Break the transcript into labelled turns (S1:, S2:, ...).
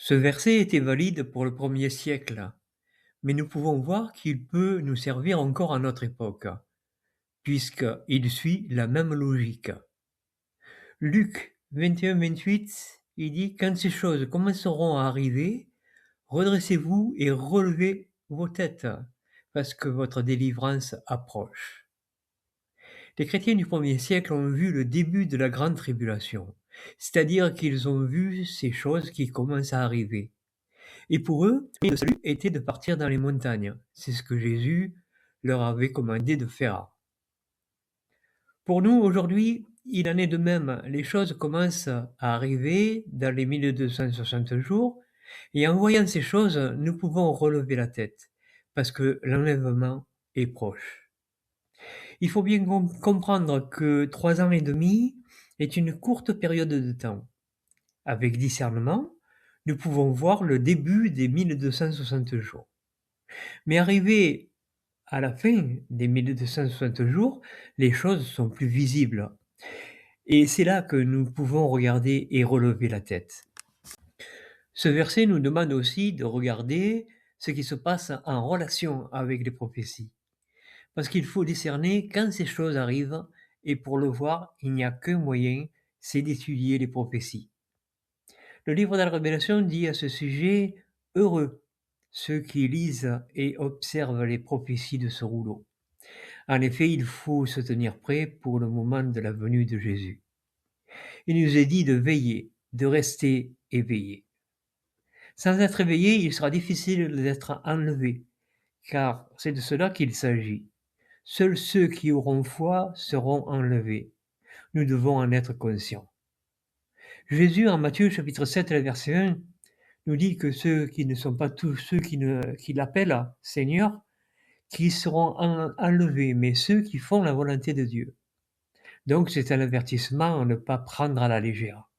S1: Ce verset était valide pour le 1er siècle, mais nous pouvons voir qu'il peut nous servir encore à notre époque, puisqu'il suit la même logique. Luc 21-28, il dit: Quand ces choses commenceront à arriver, redressez-vous et relevez vos têtes, parce que votre délivrance approche. Les chrétiens du 1er siècle ont vu le début de la grande tribulation, c'est-à-dire qu'ils ont vu ces choses qui commencent à arriver. Et pour eux, le salut était de partir dans les montagnes. C'est ce que Jésus leur avait commandé de faire. Pour nous, aujourd'hui, il en est de même. Les choses commencent à arriver dans les 1260 jours, et en voyant ces choses, nous pouvons relever la tête, parce que l'enlèvement est proche. Il faut bien comprendre que 3 ans et demi est une courte période de temps. Avec discernement, nous pouvons voir le début des 1260 jours. Mais arrivé à la fin des 1260 jours, les choses sont plus visibles. Et c'est là que nous pouvons regarder et relever la tête. Ce verset nous demande aussi de regarder ce qui se passe en relation avec les prophéties. Parce qu'il faut discerner quand ces choses arrivent, et pour le voir, il n'y a qu'un moyen, c'est d'étudier les prophéties. Le livre de la Révélation dit à ce sujet: « Heureux ceux qui lisent et observent les prophéties de ce rouleau. » En effet, il faut se tenir prêt pour le moment de la venue de Jésus. Il nous est dit de veiller, de rester éveillé. Sans être éveillé, il sera difficile d'être enlevé, car c'est de cela qu'il s'agit. Seuls ceux qui auront foi seront enlevés. Nous devons en être conscients. Jésus, en Matthieu chapitre 7, verset 1, nous dit que ceux qui ne sont pas tous ceux qui l'appellent Seigneur, qui seront enlevés, mais ceux qui font la volonté de Dieu. Donc c'est un avertissement à ne pas prendre à la légère.